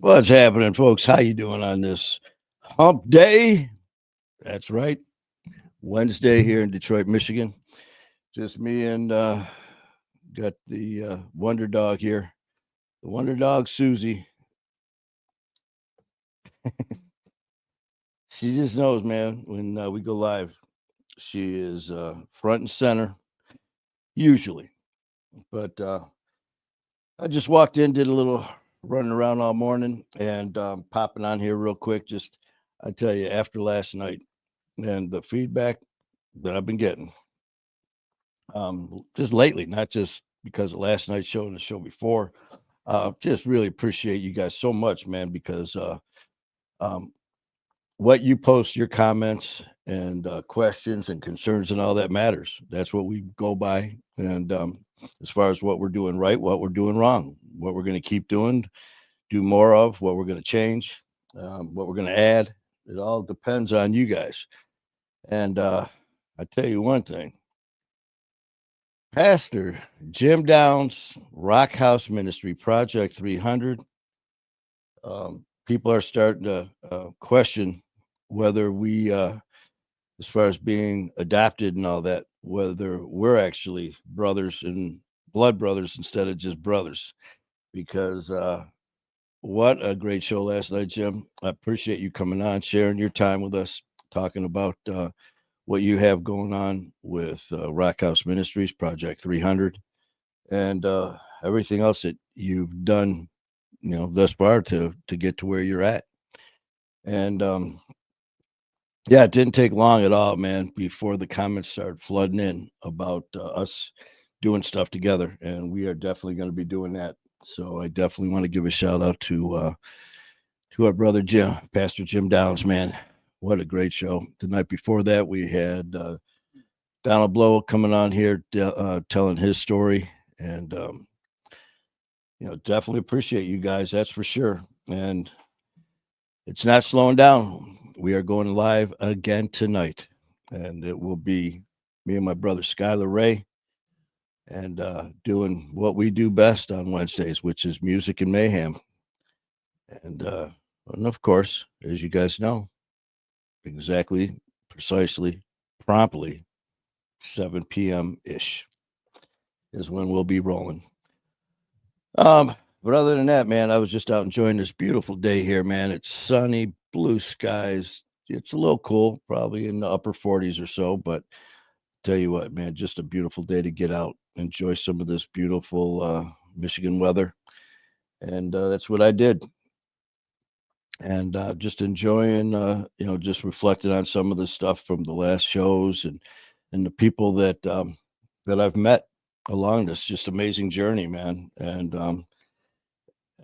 What's happening, folks? How you doing on this hump day? That's right. Wednesday here in Detroit, Michigan. Just me and got the Wonder Dog here. The Wonder Dog, Susie. She just knows, man, when we go live. She is front and center, usually. But I just walked in, did a little running around all morning, and popping on here real quick. Just, I tell you, after last night and the feedback that I've been getting, just lately, not just because of last night's show and the show before, just really appreciate you guys so much, man, because what you post, your comments and questions and concerns and all that matters. That's what we go by. And as far as what we're doing right, what we're doing wrong, what we're going to keep doing, do more of, what we're going to change, what we're going to add, it all depends on you guys. And I tell you one thing, Pastor Jim Downs, Rock House Ministry, Project 300, people are starting to question whether we, as far as being adopted and all that, whether we're actually brothers and blood brothers instead of just brothers. Because what a great show last night, Jim. I appreciate you coming on, sharing your time with us, talking about what you have going on with Rock House Ministries, Project 300, and everything else that you've done, thus far to get to where you're at. And yeah, it didn't take long at all, man, before the comments started flooding in about us doing stuff together. And we are definitely going to be doing that. So I definitely want to give a shout out to our brother Jim, Pastor Jim Downs, man. What a great show. The night before that, we had Donald Blow coming on here telling his story. And, definitely appreciate you guys. That's for sure. And it's not slowing down. We are going live again tonight, and it will be me and my brother Skylar Ray, and doing what we do best on Wednesdays, which is music and mayhem. And of course, as you guys know, exactly, precisely, promptly, 7 p.m. ish is when we'll be rolling. But other than that, man, I was just out enjoying this beautiful day here, man. It's sunny, blue skies. It's a little cool, probably in the upper 40s or so, but tell you what, man, just a beautiful day to get out, enjoy some of this beautiful Michigan weather. And that's what I did. And just enjoying, just reflecting on some of the stuff from the last shows and the people that I've met along this just amazing journey, man. And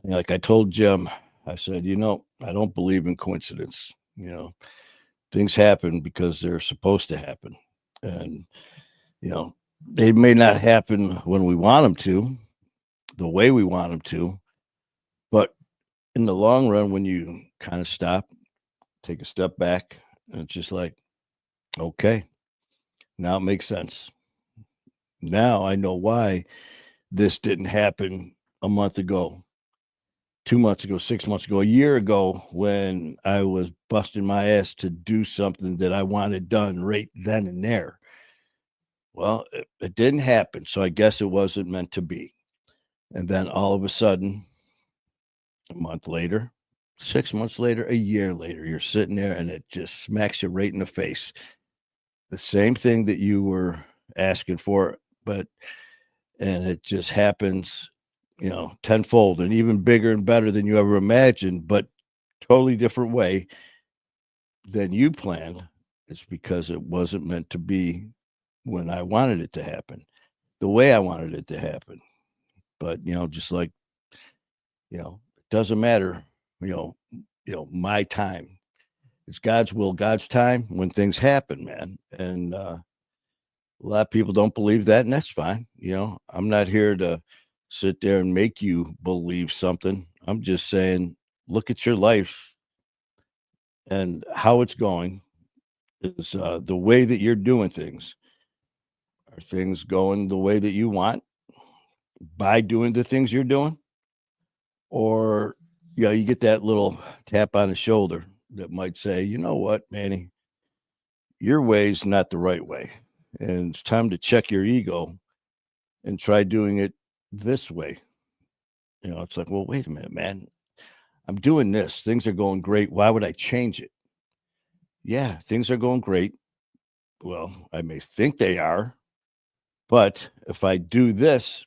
like I told Jim, I said, I don't believe in coincidence. Things happen because they're supposed to happen. And, they may not happen when we want them to, the way we want them to. But in the long run, when you kind of stop, take a step back, and it's just like, okay, now it makes sense. Now I know why this didn't happen a month ago, 2 months ago, 6 months ago, a year ago, when I was busting my ass to do something that I wanted done right then and there. Well, it didn't happen. So I guess it wasn't meant to be. And then all of a sudden, a month later, 6 months later, a year later, you're sitting there and it just smacks you right in the face. The same thing that you were asking for, and it just happens, tenfold and even bigger and better than you ever imagined, but totally different way than you planned, it's because it wasn't meant to be when I wanted it to happen, the way I wanted it to happen. But, just like, it doesn't matter, my time. It's God's will, God's time when things happen, man. And a lot of people don't believe that, and that's fine. I'm not here to sit there and make you believe something. I'm just saying, look at your life and how it's going. Is the way that you're doing things. Are things going the way that you want by doing the things you're doing? Or, you get that little tap on the shoulder that might say, you know what, Manny, your way's not the right way. And it's time to check your ego and try doing it this way. It's like, well, wait a minute, man. I'm doing this. Things are going great. Why would I change it? Yeah, things are going great. Well, I may think they are, but if I do this,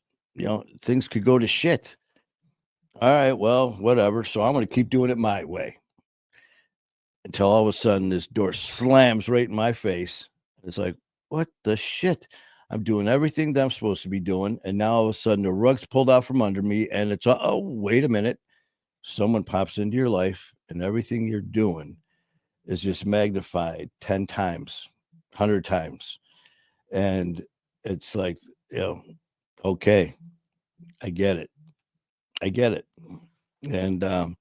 things could go to shit. All right, well, whatever. So I'm going to keep doing it my way until all of a sudden this door slams right in my face. It's like, what the shit? I'm doing everything that I'm supposed to be doing. And now all of a sudden the rug's pulled out from under me. And it's, oh, wait a minute. Someone pops into your life and everything you're doing is just magnified 10 times, 100 times. And it's like, okay, I get it. And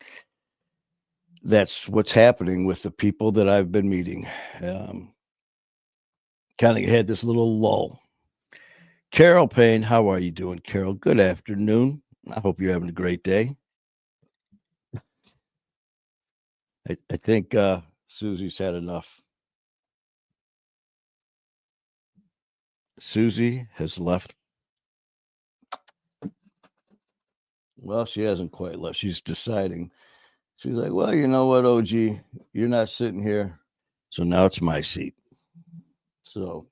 that's what's happening with the people that I've been meeting. Kind of had this little lull. Carol Payne, how are you doing, Carol? Good afternoon. I hope you're having a great day. I think Susie's had enough. Susie has left. Well, she hasn't quite left. She's deciding. She's like, well, you know what, OG, you're not sitting here. So now it's my seat. So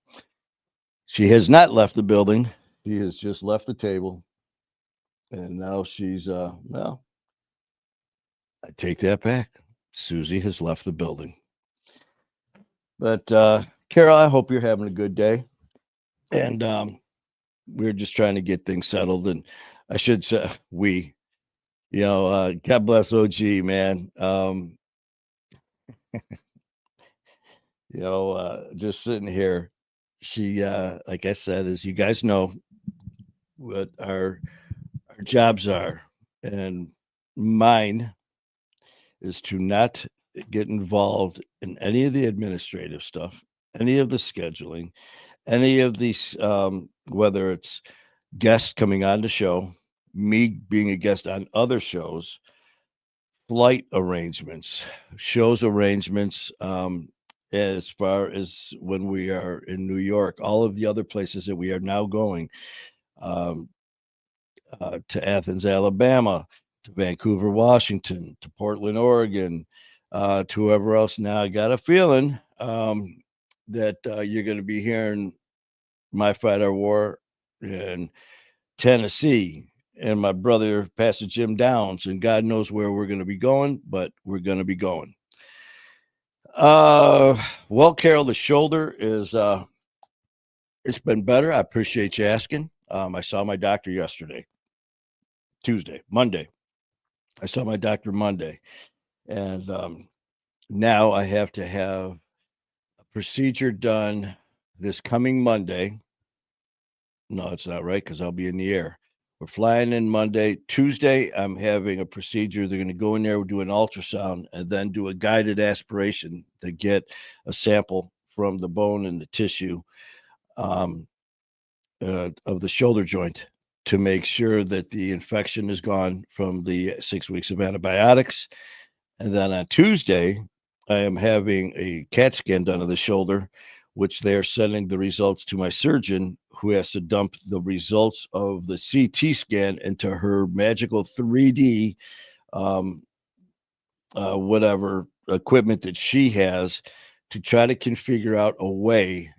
she has not left the building. She has just left the table. And now she's, well, I take that back. Susie has left the building. But Carol, I hope you're having a good day. And we're just trying to get things settled. And I should say, God bless OG, man. Just sitting here. She, like I said, as you guys know, what our jobs are. And mine is to not get involved in any of the administrative stuff, any of the scheduling, any of these, whether it's guests coming on the show, me being a guest on other shows, flight arrangements, shows arrangements, as far as when we are in New York, all of the other places that we are now going, to Athens, Alabama, to Vancouver, Washington, to Portland, Oregon, to whoever else. Now I got a feeling that you're going to be hearing My Fight Our War in Tennessee and my brother, Pastor Jim Downs, and God knows where we're going to be going, but we're going to be going. Well, Carol, the shoulder is, it's been better. I appreciate you asking. I saw my doctor yesterday, Monday. I saw my doctor Monday, and now I have to have a procedure done this coming Monday. No, it's not right because I'll be in the air. We're flying in Monday. Tuesday, I'm having a procedure. They're going to go in there, do an ultrasound, and then do a guided aspiration to get a sample from the bone and the tissue of the shoulder joint to make sure that the infection is gone from the 6 weeks of antibiotics. And then on Tuesday, I am having a CAT scan done of the shoulder, which they're sending the results to my surgeon, who has to dump the results of the CT scan into her magical 3D, whatever equipment that she has, to try to figure out a way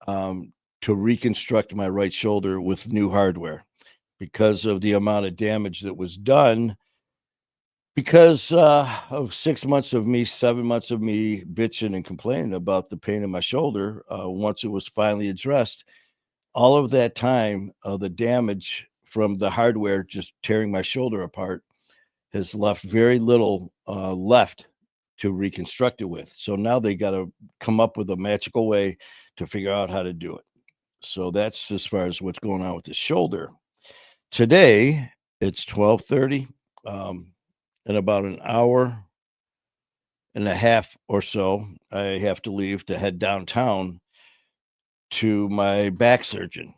to reconstruct my right shoulder with new hardware because of the amount of damage that was done. Because of 6 months of me, 7 months of me bitching and complaining about the pain in my shoulder, once it was finally addressed, all of that time, the damage from the hardware just tearing my shoulder apart has left very little left to reconstruct it with. So now they got to come up with a magical way to figure out how to do it. So that's as far as what's going on with the shoulder. Today, it's 12:30. In about an hour and a half or so, I have to leave to head downtown to my back surgeon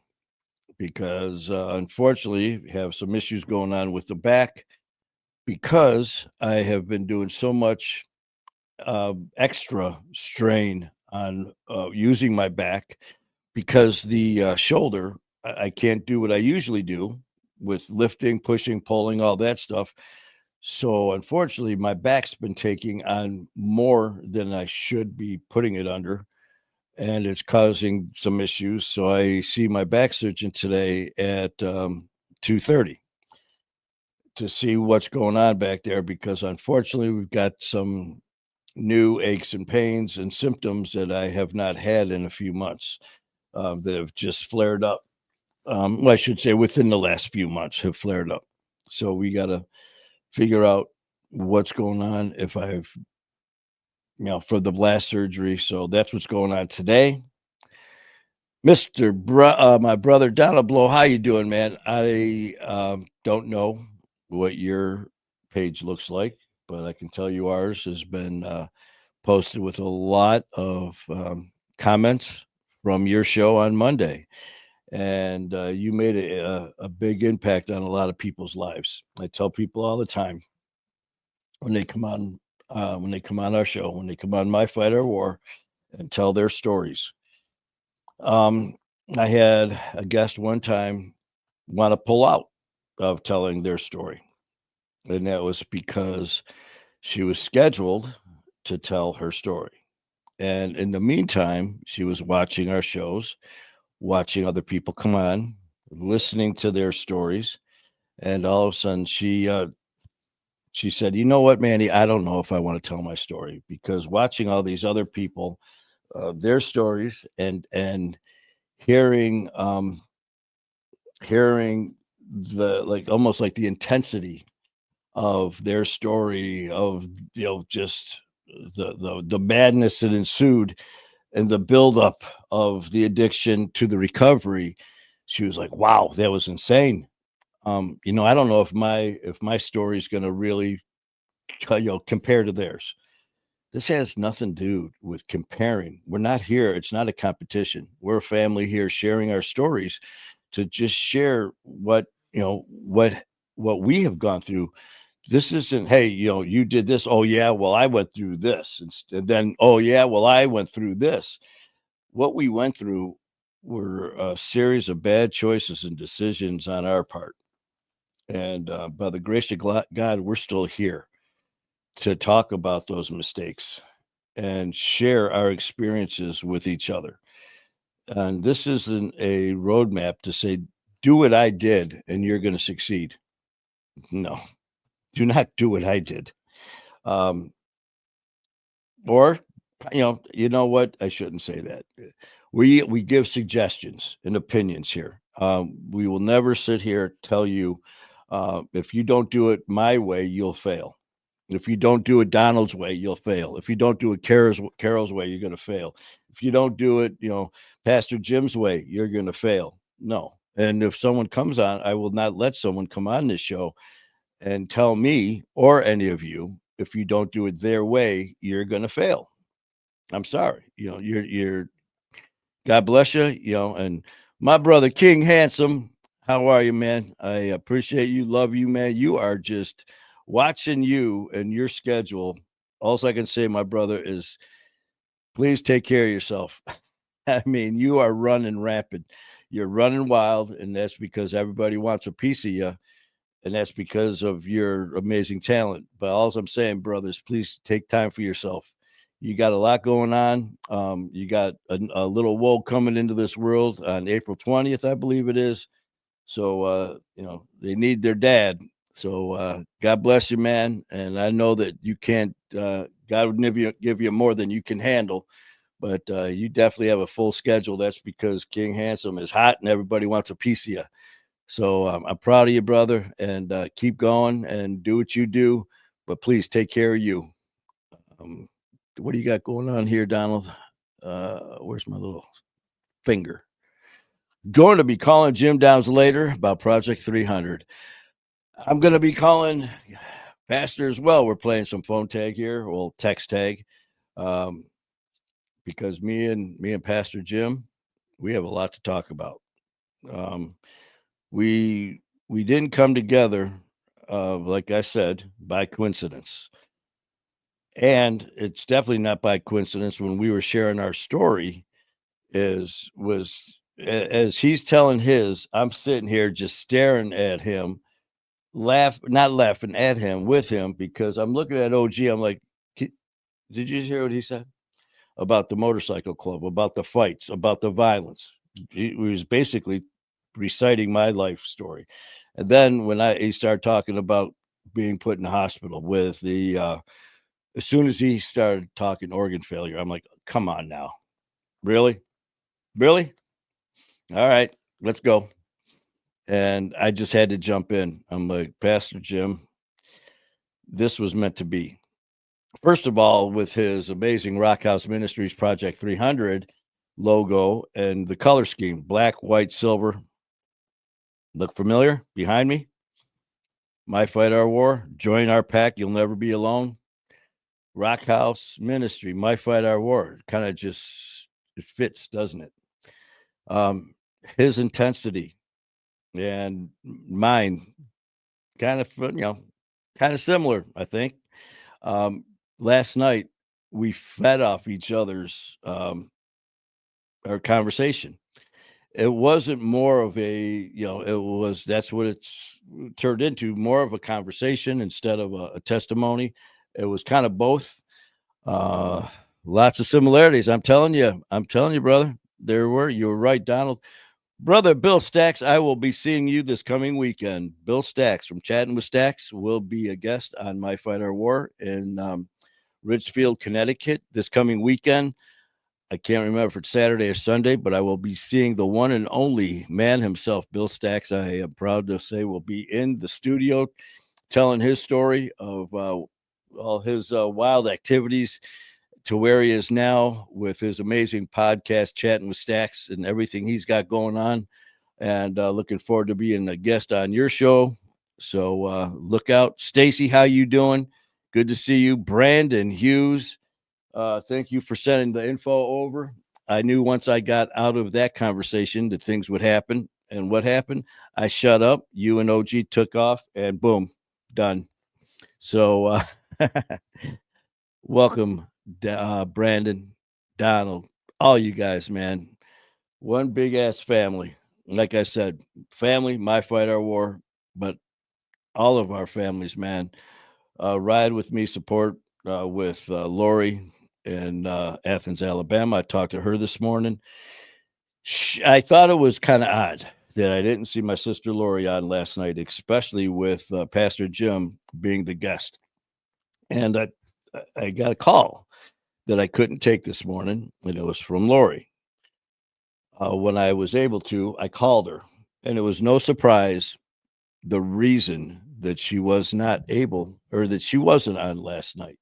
because unfortunately have some issues going on with the back because I have been doing so much extra strain on using my back because the shoulder, I can't do what I usually do with lifting, pushing, pulling, all that stuff. So unfortunately, my back's been taking on more than I should be putting it under, and it's causing some issues. So I see my back surgeon today at 2:30 to see what's going on back there because unfortunately we've got some new aches and pains and symptoms that I have not had in a few months that have just flared up. Well, I should say within the last few months have flared up. So we got to figure out what's going on if I've, for the blast surgery. So that's what's going on today. My brother Donald Blow, how you doing, man? I don't know what your page looks like, but I can tell you ours has been posted with a lot of comments from your show on Monday. And you made a big impact on a lot of people's lives. I tell people all the time when they come on our show, when they come on My Fight or War and tell their stories. Um, I had a guest one time want to pull out of telling their story, and that was because she was scheduled to tell her story. And in the meantime, she was watching our shows, watching other people come on, listening to their stories, and all of a sudden she said, "You know what, Manny? I don't know if I want to tell my story because watching all these other people, their stories, and hearing hearing the like almost like the intensity of their story of just the madness that ensued and the buildup of the addiction to the recovery." She was like, "Wow, that was insane." I don't know if my story is going to really compare to theirs. This has nothing to do with comparing. We're not here. It's not a competition. We're a family here sharing our stories to just share what we have gone through. This isn't, hey, you did this. Oh yeah, well I went through this, and then oh yeah, well I went through this. What we went through were a series of bad choices and decisions on our part, and by the grace of God, we're still here to talk about those mistakes and share our experiences with each other. And this isn't a roadmap to say, do what I did and you're going to succeed. No, do not do what I did. Um, or, you know what? I shouldn't say that. We give suggestions and opinions here. We will never sit here tell you if you don't do it my way, you'll fail. If you don't do it Donald's way, you'll fail. If you don't do it Carol's way, you're going to fail. If you don't do it, Pastor Jim's way, you're going to fail. No. And if someone comes on, I will not let someone come on this show and tell me or any of you if you don't do it their way, you're going to fail. I'm sorry. You're God bless you, and my brother King Handsome, how are you, man? I appreciate you, love you, man. You are just watching you and your schedule. All I can say, my brother, is please take care of yourself. I mean, you are running rapid. You're running wild, and that's because everybody wants a piece of you, and that's because of your amazing talent. But all I'm saying, brothers, please take time for yourself. You got a lot going on. You got a little woe coming into this world on April 20th, I believe it is. So, they need their dad. So God bless you, man. And I know that you can't. God would never give you more than you can handle. But you definitely have a full schedule. That's because King Handsome is hot and everybody wants a piece of you. So I'm proud of you, brother, and keep going and do what you do. But please take care of you. Um, what do you got going on here, Donald? Where's my little finger? Going to be calling Jim Downs later about Project 300. I'm going to be calling Pastor as well. We're playing some phone tag here, well, text tag, um, because me and Pastor Jim, we have a lot to talk about. Um, we didn't come together, like I said, by coincidence, and it's definitely not by coincidence when we were sharing our story. As he's telling his, I'm sitting here just staring at him, not laughing at him, with him, because I'm looking at OG. I'm like, did you hear what he said about the motorcycle club, about the fights, about the violence? He was basically reciting my life story. And then when he started talking about being put in the hospital with the as soon as he started talking organ failure, I'm like, come on now. Really? Really? All right, let's go. And I just had to jump in. I'm like, Pastor Jim, this was meant to be. First of all, with his amazing Rock House Ministries Project 300 logo and the color scheme, black, white, silver. Look familiar behind me? My Fight, Our War. Join our pack. You'll never be alone. Rock House Ministry, My Fight, Our War. Kind of just, it fits, doesn't it? His intensity and mine kind of, kind of similar, I think. Last night, we fed off each other's our conversation. It wasn't more of that's what it's turned into, more of a conversation instead of a testimony. It was kind of both. Uh, Lots of similarities. I'm telling you, brother. You were right, Donald. Brother Bill Stacks, I will be seeing you this coming weekend. Bill Stacks from Chatting with Stacks will be a guest on My Fight Our War in Ridgefield, Connecticut this coming weekend. I can't remember if it's Saturday or Sunday, but I will be seeing the one and only man himself, Bill Stacks. I am proud to say will be in the studio telling his story of all his wild activities to where he is now with his amazing podcast, Chatting with Stacks, and everything he's got going on. And looking forward to being a guest on your show. So look out. Stacy, how you doing? Good to see you. Brandon Hughes. Thank you for sending the info over. I knew once I got out of that conversation that things would happen. And what happened? I shut up. You and OG took off, and boom, done. So welcome, Brandon, Donald, all you guys, man. One big ass family. Like I said, family, My Fight, Our War, but all of our families, man. Ride with me, support with Lori in Athens, Alabama. I talked to her this morning. I thought it was kind of odd that I didn't see my sister Lori on last night, especially with Pastor Jim being the guest. And I got a call that I couldn't take this morning, and it was from Lori. When I was able to, I called her, and it was no surprise the reason that she was not able, or that she wasn't on last night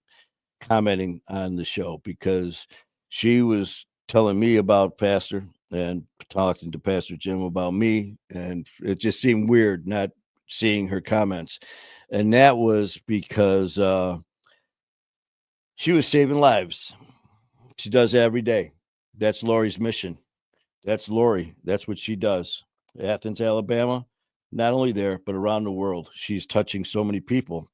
commenting on the show, because she was telling me about Pastor and talking to Pastor Jim about me, and it just seemed weird not seeing her comments. And that was because she was saving lives. She does every day. That's Lori's mission. That's Lori. That's what she does. Athens, Alabama, not only there, but around the world. She's touching so many people.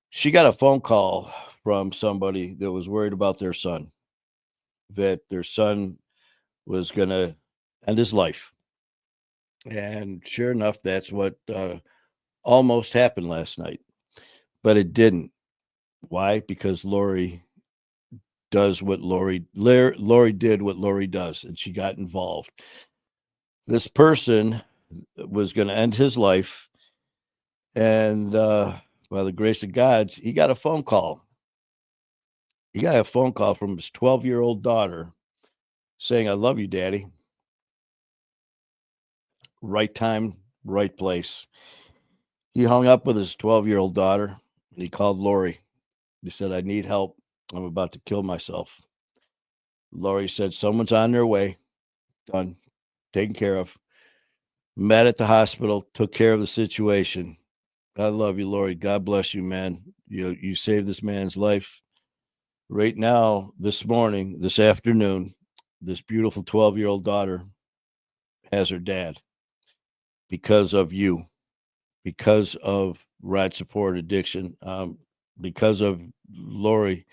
She got a phone call from somebody that was worried about their son, that their son was going to end his life. And sure enough, that's what almost happened last night, but it didn't. Why? Because Lori does what Lori did what Lori does, and she got involved. This person was going to end his life, And by the grace of God, he got a phone call. He got a phone call from his 12-year-old daughter saying, "I love you, Daddy." Right time, right place. He hung up with his 12-year-old daughter and he called Lori. He said, "I need help. I'm about to kill myself." Lori said, "Someone's on their way." Done. Taken care of. Met at the hospital, took care of the situation. I love you, Lori. God bless you, man. You saved this man's life. Right now, this morning, this afternoon, this beautiful 12-year-old daughter has her dad because of you, because of ride support addiction, because of Lori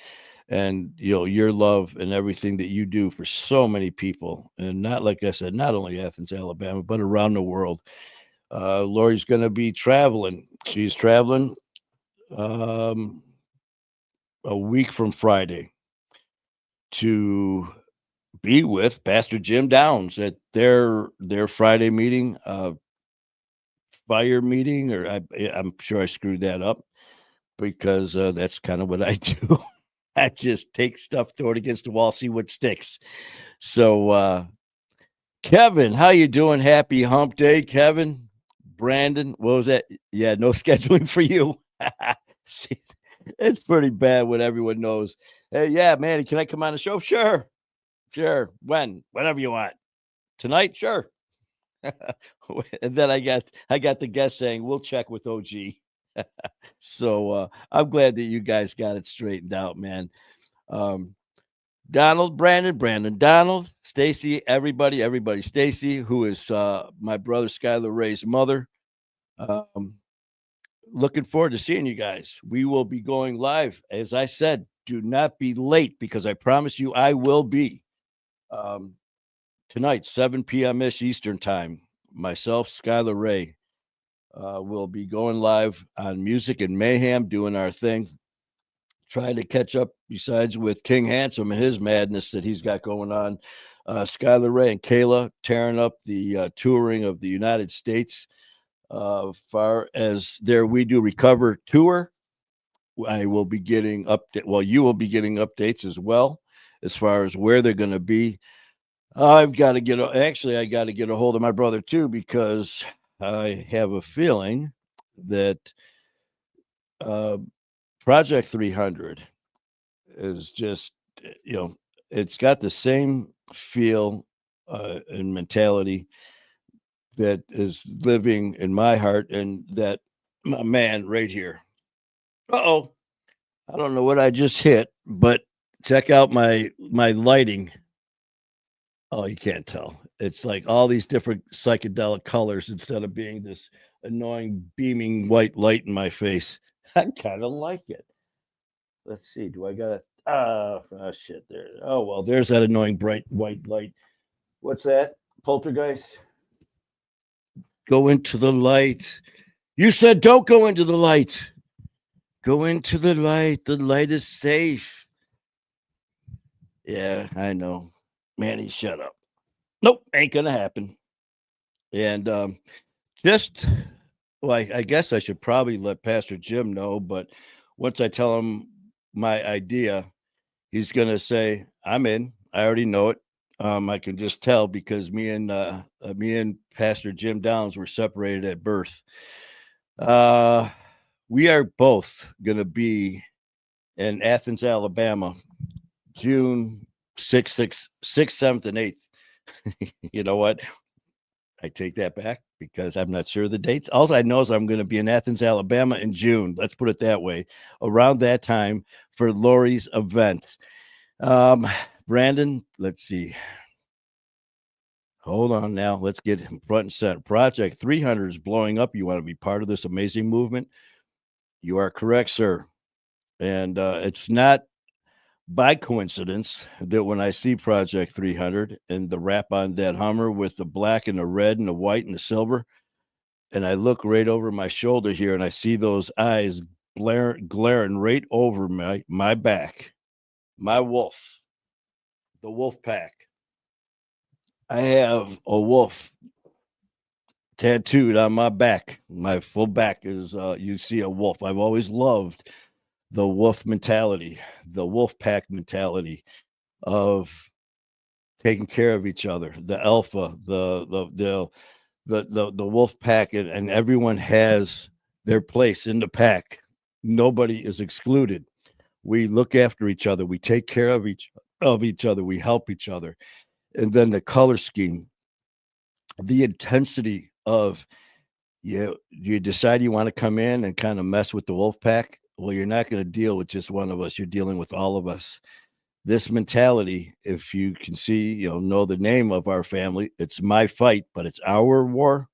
and your love and everything that you do for so many people, and not, like I said, not only Athens, Alabama, but around the world. Lori's going to be traveling. She's traveling um, a week from Friday to be with Pastor Jim Downs at their Friday meeting, fire meeting, or I'm sure I screwed that up because that's kind of what I do. I just take stuff, throw it against the wall, see what sticks. So, Kevin, how you doing? Happy Hump Day, Kevin. Brandon, what was that? Yeah, no scheduling for you. See, it's pretty bad when everyone knows. Hey, yeah, man, can I come on the show? Sure, sure. When? Whenever you want. Tonight? Sure. And then I got the guest saying we'll check with OG. So I'm glad that you guys got it straightened out, man. Um, Donald, Brandon, Donald, Stacy, everybody. Stacy, who is my brother Skylar Ray's mother. Um, Looking forward to seeing you guys. We will be going live. As I said, do not be late because I promise you I will be. Um, Tonight, 7 p.m. ish Eastern time. Myself, Skylar Ray, will be going live on Music and Mayhem, doing our thing. Trying to catch up, besides with King Handsome and his madness that he's got going on. Skylar Ray and Kayla tearing up the touring of the United States. Far as their We Do Recover tour, I will be getting update. Well, you will be getting updates as well as far as where they're going to be. I've got to I got to get a hold of my brother too, because I have a feeling that uh, Project 300 is just, it's got the same feel and mentality that is living in my heart, and that my man right here. Uh-oh. I don't know what I just hit, but check out my lighting. Oh, you can't tell. It's like all these different psychedelic colors instead of being this annoying beaming white light in my face. I kind of like it. Let's see. Do I got it? Shit. There. Oh, well, there's that annoying bright white light. What's that? Poltergeist? Go into the light. You said don't go into the light. Go into the light. The light is safe. Yeah, I know. Manny, shut up. Nope, ain't gonna happen. And just, well, I guess I should probably let Pastor Jim know, but once I tell him my idea, he's gonna say, "I'm in." I already know it. I can just tell because me and Pastor Jim Downs were separated at birth. Uh, we are both gonna be in Athens, Alabama, June 6th, 7th, and 8th. You know what? I take that back because I'm not sure of the dates. All I know is I'm going to be in Athens, Alabama in June. Let's put it that way. Around that time for Lori's event. Um, Brandon, let's see. Hold on now. Let's get him front and center. Project 300 is blowing up. You want to be part of this amazing movement? You are correct, sir. And it's not by coincidence that when I see Project 300 and the wrap on that Hummer with the black and the red and the white and the silver, and I look right over my shoulder here and I see those eyes glaring right over my back, my wolf, the wolf pack. I have a wolf tattooed on my back. My full back is you see a wolf. I've always loved the wolf mentality, the wolf pack mentality of taking care of each other, the alpha, the wolf pack, and everyone has their place in the pack. Nobody is excluded. We look after each other. We take care of each other. We help each other. And then the color scheme, the intensity of you decide you want to come in and kind of mess with the wolf pack. Well, you're not going to deal with just one of us. You're dealing with all of us. This mentality, if you can see, know the name of our family, it's my fight, but it's our war.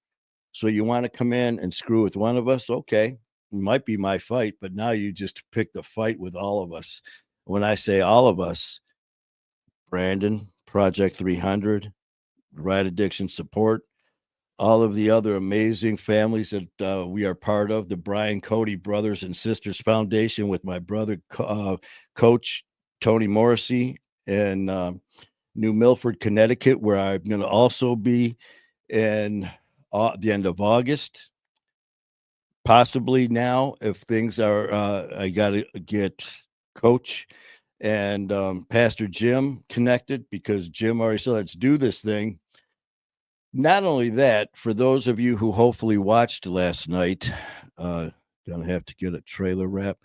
So you want to come in and screw with one of us? Okay, it might be my fight, but now you just picked a fight with all of us. When I say all of us, Brandon, Project 300, Right Addiction Support, all of the other amazing families that we are part of, the Brian Cody Brothers and Sisters Foundation with my brother, Coach Tony Morrissey in New Milford, Connecticut, where I'm going to also be in the end of August. Possibly now, if things are, I got to get Coach and Pastor Jim connected because Jim already said, let's do this thing. Not only that, for those of you who hopefully watched last night, gonna have to get a trailer wrap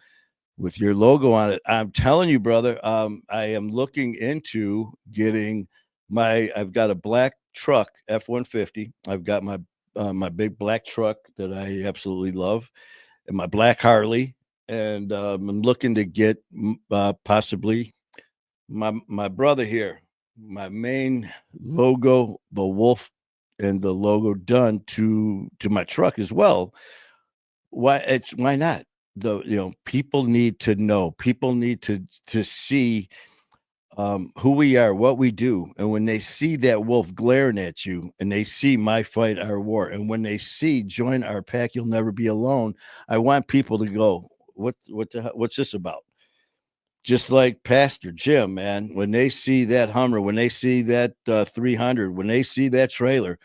with your logo on it. I'm telling you, brother, I am looking into getting I've got a black truck, F-150. I've got my big black truck that I absolutely love, and my black Harley, and I'm looking to get possibly my brother here, my main logo, the wolf, and the logo done to my truck as well. Why not? People need to know. People need to see who we are, what we do, and when they see that wolf glaring at you, and they see my fight, our war, and when they see join our pack, you'll never be alone. I want people to go, what's this about? Just like Pastor Jim, man, when they see that Hummer, when they see that 300, when they see that trailer,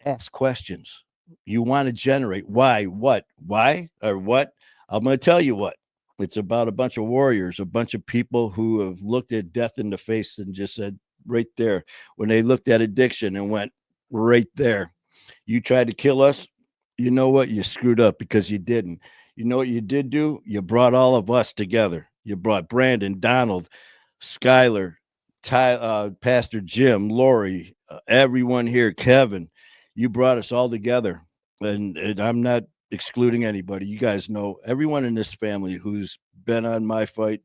ask questions. You want to generate why, what, why, or what? I'm going to tell you what. It's about a bunch of warriors, a bunch of people who have looked at death in the face and just said, right there, when they looked at addiction and went, right there, you tried to kill us. You know what? You screwed up because you didn't. You know what you did do? You brought all of us together. You brought Brandon, Donald, Skylar, Pastor Jim, Lori, everyone here, Kevin. You brought us all together. And I'm not excluding anybody. You guys know everyone in this family who's been on my fight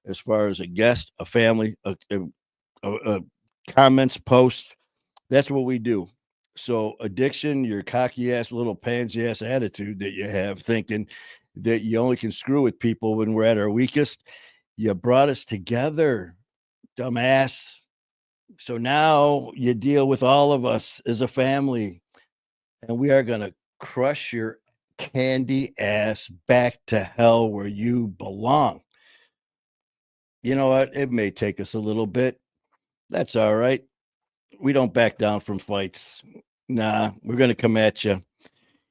as far as a guest, a family, a comments, post. That's what we do. So addiction, your cocky ass little pansy ass attitude that you have, thinking that you only can screw with people when we're at our weakest. You brought us together, dumbass. So now you deal with all of us as a family, and we are going to crush your candy ass back to hell where you belong. You know what? It may take us a little bit. That's all right. We don't back down from fights. Nah, we're going to come at you.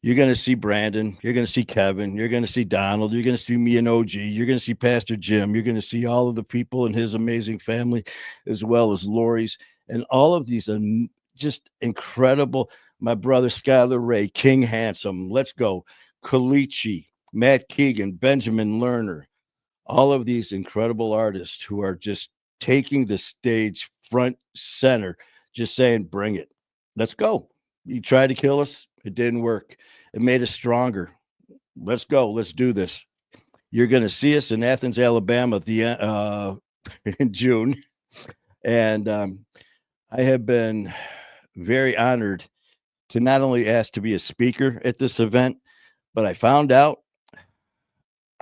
You're going to see Brandon. You're going to see Kevin. You're going to see Donald. You're going to see me and OG. You're going to see Pastor Jim. You're going to see all of the people in his amazing family, as well as Lori's. And all of these are just incredible. My brother, Skylar Ray, King Handsome. Let's go. Kalichi, Matt Keegan, Benjamin Lerner. All of these incredible artists who are just taking the stage front center, just saying, bring it. Let's go. You tried to kill us. It didn't work. It made us stronger. Let's go. Let's do this. You're going to see us in Athens, Alabama at the in June. And I have been very honored to not only ask to be a speaker at this event, but I found out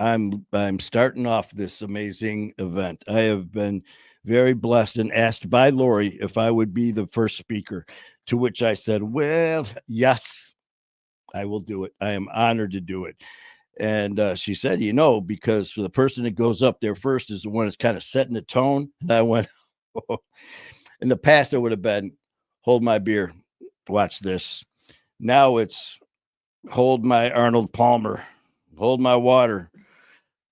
I'm starting off this amazing event. I have been very blessed and asked by Lori if I would be the first speaker, to which I said, well, yes, I will do it. I am honored to do it. And she said, because the person that goes up there first is the one that's kind of setting the tone. And I went, oh. In the past, it would have been, hold my beer, watch this. Now it's hold my Arnold Palmer, hold my water,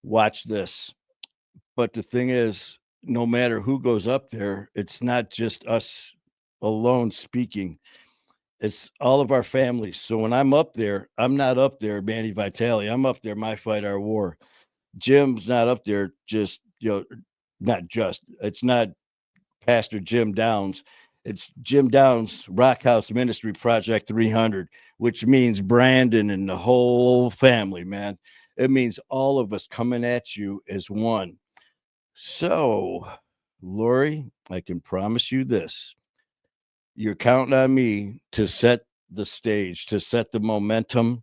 watch this. But the thing is, no matter who goes up there, it's not just us alone speaking. It's all of our families. So when I'm up there, I'm not up there, Manny Vitale. I'm up there, my fight, our war. Jim's not up there just, not just. It's not Pastor Jim Downs. It's Jim Downs Rock House Ministry Project 300, which means Brandon and the whole family, man. It means all of us coming at you as one. So, Lori, I can promise you this. You're counting on me to set the stage, to set the momentum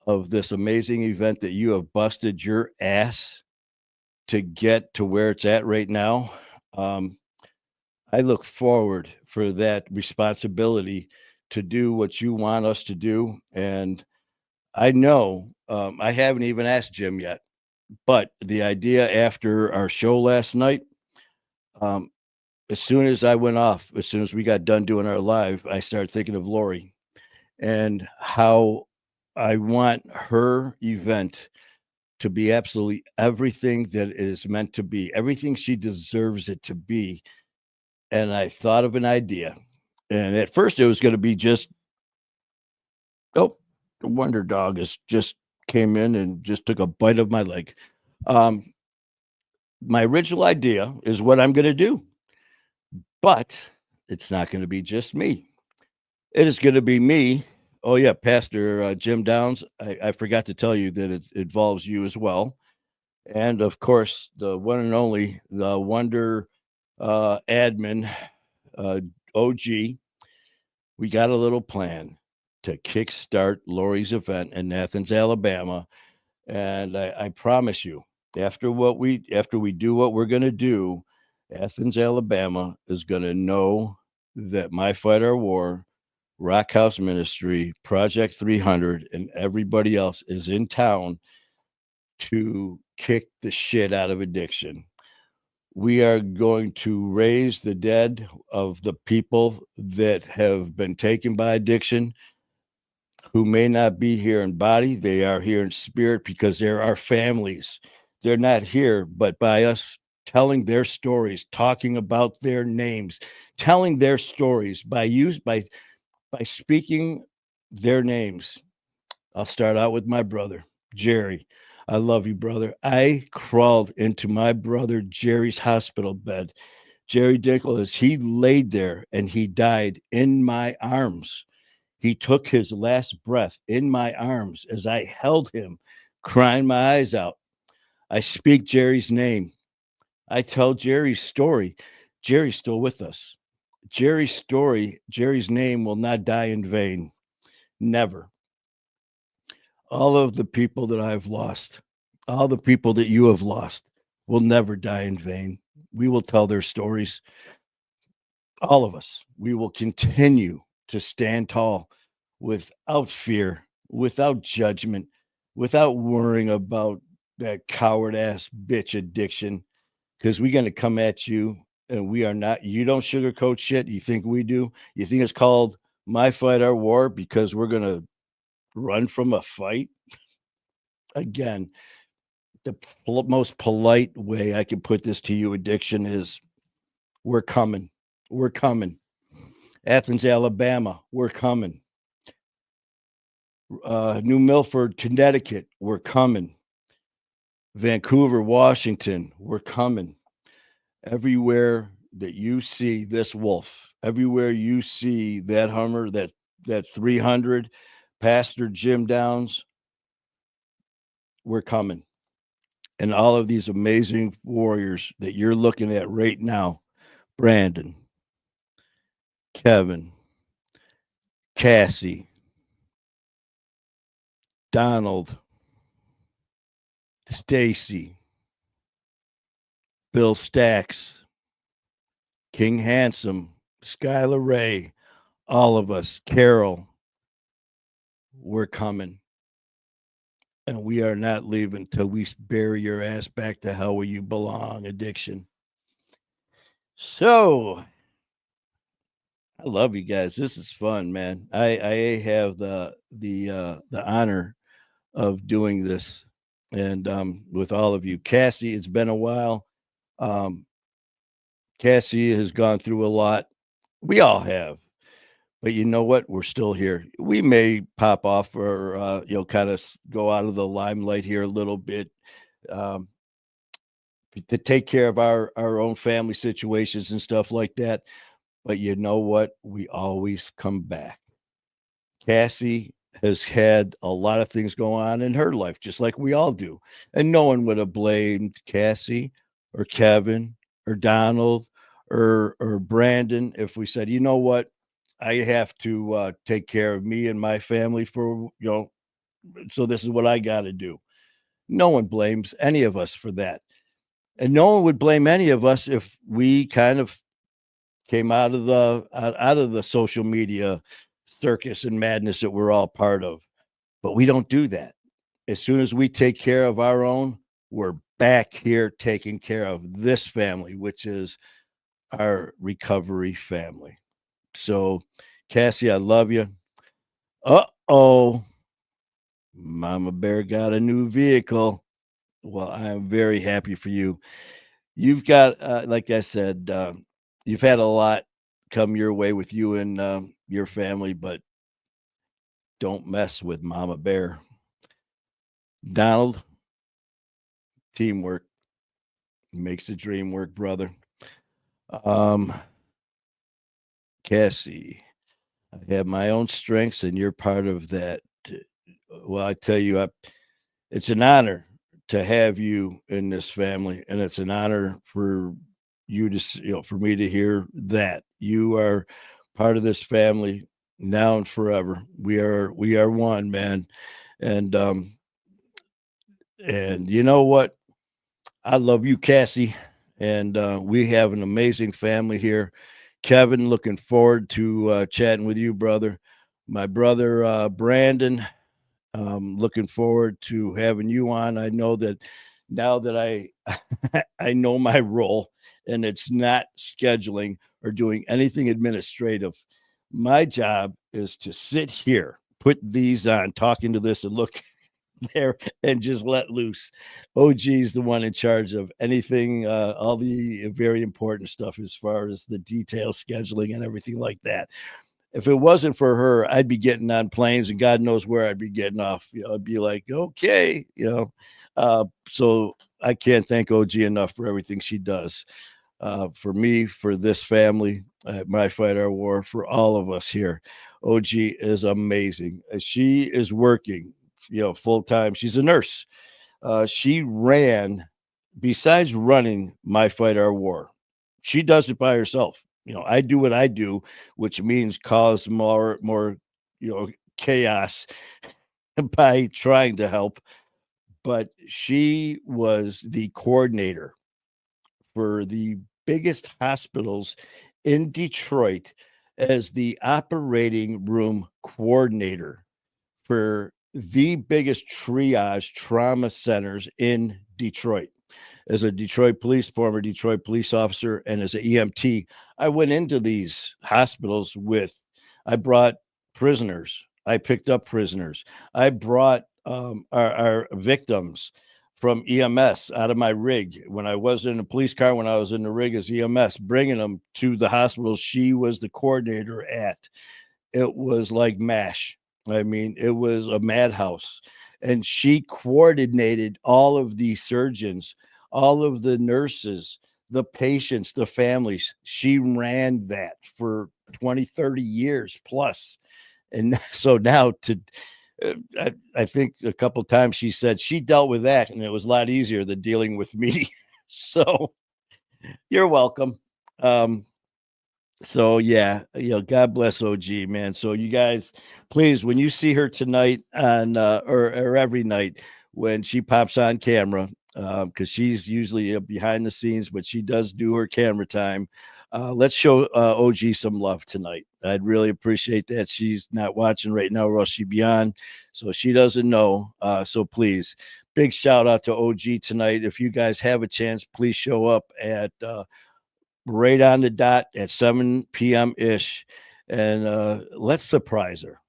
of this amazing event that you have busted your ass to get to where it's at right now. Um, I look forward for that responsibility to do what you want us to do. And I know I haven't even asked Jim yet, but the idea after our show last night, um, as soon as I went off, as soon as we got done doing our live, I started thinking of Lori and how I want her event to be absolutely everything that it is meant to be, everything she deserves it to be. And I thought of an idea. And at first it was going to be just, oh, the Wonder Dog is just came in and just took a bite of my leg. Um, my original idea is what I'm going to do, but it's not going to be just me. It is going to be me. Oh, yeah, Pastor Jim Downs. I forgot to tell you that it involves you as well. And of course, the one and only, the Wonder admin, OG. We got a little plan to kickstart Lori's event in Athens, Alabama. And I promise you, after we do what we're going to do, Athens, Alabama is going to know that My Fight Our War, Rock House Ministry, Project 300, and everybody else is in town to kick the shit out of addiction. We are going to raise the dead of the people that have been taken by addiction, who may not be here in body. They are here in spirit because they're our families. They're not here, but by us telling their stories, talking about their names, telling their stories by speaking their names. I'll start out with my brother, Jerry. I love you, brother. I crawled into my brother Jerry's hospital bed. Jerry Dinkle, as he laid there and he died in my arms. He took his last breath in my arms as I held him, crying my eyes out. I speak Jerry's name. I tell Jerry's story. Jerry's still with us. Jerry's story, Jerry's name will not die in vain. Never. All of the people that I've lost, all the people that you have lost, will never die in vain. We will tell their stories. All of us. We will continue to stand tall without fear, without judgment, without worrying about that coward ass bitch addiction. Because we're going to come at you and we are not, you don't sugarcoat shit. You think we do? You think it's called My Fight Our War because we're going to run from a fight? Again, the most polite way I can put this to you, addiction, is we're coming. We're coming. Athens, Alabama, we're coming. New Milford, Connecticut, we're coming. Vancouver, Washington, we're coming. Everywhere that you see this wolf, everywhere you see that Hummer, that 300, Pastor Jim Downs, we're coming. And all of these amazing warriors that you're looking at right now, Brandon, Kevin, Cassie, Donald, Stacy, Bill Stacks, King Handsome, Skylar Ray, all of us, Carol, we're coming. And we are not leaving till we bury your ass back to hell where you belong, addiction. So I love you guys. This is fun, man. I have the honor of doing this, and with all of you. Cassie, it's been a while. Um, Cassie has gone through a lot. We all have. But you know what? We're still here. We may pop off or kind of go out of the limelight here a little bit, um, to take care of our own family situations and stuff like that. But you know what? We always come back. Cassie has had a lot of things going on in her life, just like we all do. And no one would have blamed Cassie or Kevin or Donald or Brandon if we said, you know what, I have to take care of me and my family for, so this is what I got to do. No one blames any of us for that. And no one would blame any of us if we kind of came out of the social media circus and madness that we're all part of. But we don't do that. As soon as we take care of our own, we're back here taking care of this family, which is our recovery family. So, Cassie, I love you. Uh-oh. Mama Bear got a new vehicle. Well, I am very happy for you. You've got, like I said, you've had a lot come your way with you and your family, but don't mess with Mama Bear. Donald, teamwork makes the dream work, brother. Um, Cassie, I have my own strengths, and you're part of that. Well, I tell you, it's an honor to have you in this family, and it's an honor for you to, for me to hear that you are part of this family now and forever. We are one, man, and you know what? I love you, Cassie, and we have an amazing family here. Kevin, looking forward to chatting with you, brother. My brother Brandon, looking forward to having you on. I know that now that I I know my role, and it's not scheduling or doing anything administrative. My job is to sit here, put these on, talking to this, and look there and just let loose. OG is the one in charge of anything, all the very important stuff as far as the detail scheduling and everything like that. If it wasn't for her, I'd be getting on planes and God knows where I'd be getting off. I'd be like, okay, so I can't thank OG enough for everything she does, for me, for this family, My Fight Our War, for all of us here. OG is amazing. She is working, full time. She's a nurse. She ran, besides running My Fight Our War, she does it by herself. I do what I do, which means cause more, chaos by trying to help. But she was the coordinator for the biggest hospitals in Detroit as the operating room coordinator for the biggest triage trauma centers in Detroit. As a former Detroit police officer, and as an EMT, I went into these hospitals I brought prisoners. I picked up prisoners. I brought our victims from EMS out of my rig when I was in a police car, when I was in the rig as EMS, bringing them to the hospitals she was the coordinator at. It was like MASH. I mean, it was a madhouse. And she coordinated all of the surgeons, all of the nurses, the patients, the families. She ran that for 20, 30 years plus. And so now I think a couple of times she said she dealt with that and it was a lot easier than dealing with me. So you're welcome. So yeah, God bless OG, man. So you guys, please, when you see her tonight on or every night when she pops on camera, because she's usually behind the scenes, but she does do her camera time. Let's show OG some love tonight. I'd really appreciate that. She's not watching right now, or else she'd be on. So she doesn't know. So please, big shout out to OG tonight. If you guys have a chance, please show up at right on the dot at 7 p.m. ish. and let's surprise her.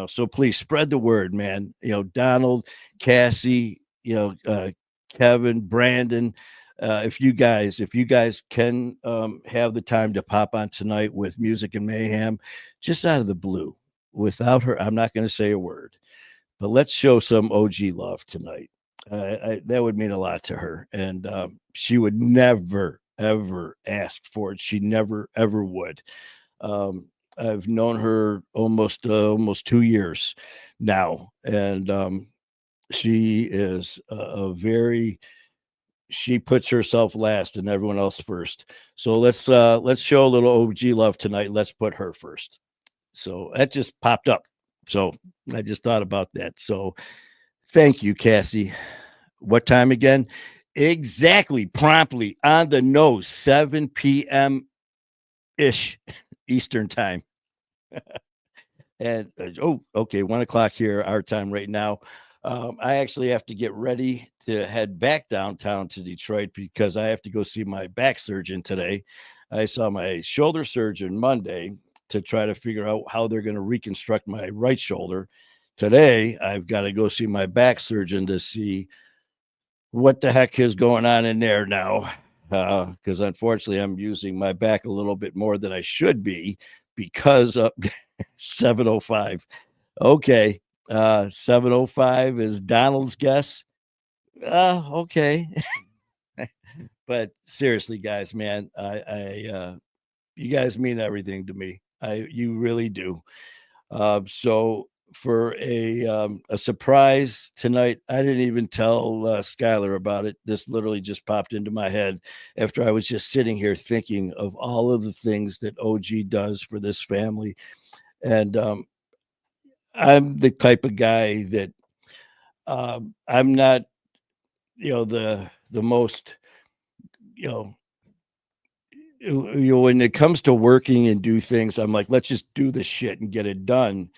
So please spread the word, man. Donald, Cassie, Kevin, Brandon. If you guys can have the time to pop on tonight with Music and Mayhem, just out of the blue, without her, I'm not going to say a word. But let's show some OG love tonight. That would mean a lot to her, and she would never ever ask for it. She never ever would. Um, I've known her almost 2 years now, and she is a very she puts herself last and everyone else first. So let's show a little OG love tonight. Let's put her first. So that just popped up. So I just thought about that. So thank you, Cassie. What time again? Exactly, promptly on the nose, 7 p.m. ish Eastern time. And oh, okay, 1 o'clock here, our time right now. I actually have to get ready to head back downtown to Detroit because I have to go see my back surgeon today. I saw my shoulder surgeon Monday to try to figure out how they're going to reconstruct my right shoulder. Today, I've got to go see my back surgeon to see what the heck is going on in there now. Because unfortunately, I'm using my back a little bit more than I should be because of 7:05. Okay. 7:05 is Donald's guess. Okay. But seriously, guys, man, you guys mean everything to me. You really do. So for a surprise tonight, I didn't even tell Skylar about it. This literally just popped into my head after I was just sitting here thinking of all of the things that OG does for this family. And I'm the type of guy that I'm not, the most, you know, when it comes to working and do things, I'm like, let's just do this shit and get it done.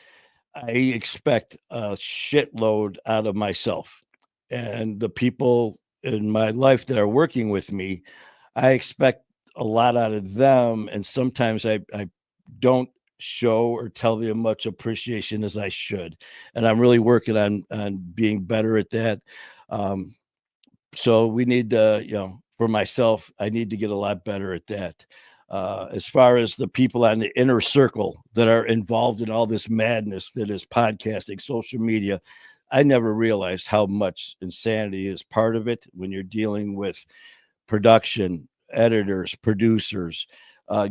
I expect a shitload out of myself and the people in my life that are working with me. I expect a lot out of them. And sometimes I don't show or tell them much appreciation as I should. And I'm really working on being better at that. Um, so we need to, for myself, I need to get a lot better at that. As far as the people on the inner circle that are involved in all this madness that is podcasting, social media, I never realized how much insanity is part of it when you're dealing with production, editors, producers,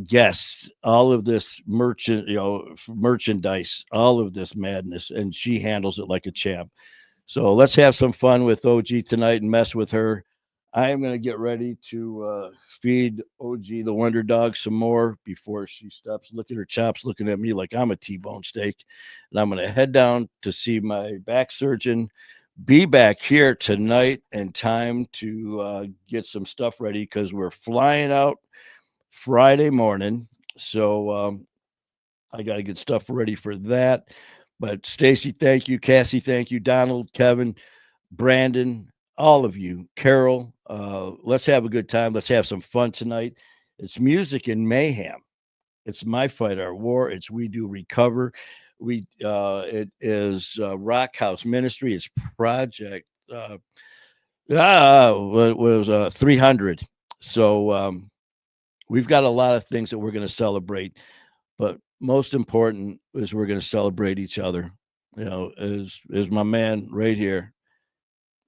guests, all of this merchandise, all of this madness, and she handles it like a champ. So let's have some fun with OG tonight and mess with her. I am going to get ready to feed OG the Wonder Dog some more before she stops. Look at her chops, looking at me like I'm a T-bone steak. And I'm going to head down to see my back surgeon. Be back here tonight in time to get some stuff ready because we're flying out Friday morning. So I got to get stuff ready for that. But Stacy, thank you. Cassie, thank you. Donald, Kevin, Brandon, all of you, Carol, let's have a good time. Let's have some fun tonight. It's Music and Mayhem. It's My Fight, Our War. It's We Do Recover. It is Rock House Ministry. It's Project. What was 300. So we've got a lot of things that we're going to celebrate, but most important is we're going to celebrate each other. As my man right here.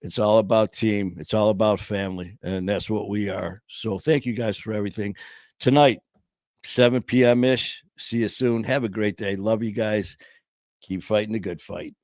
It's all about team. It's all about family. And that's what we are. So thank you guys for everything. Tonight, 7 p.m. ish. See you soon. Have a great day. Love you guys. Keep fighting the good fight.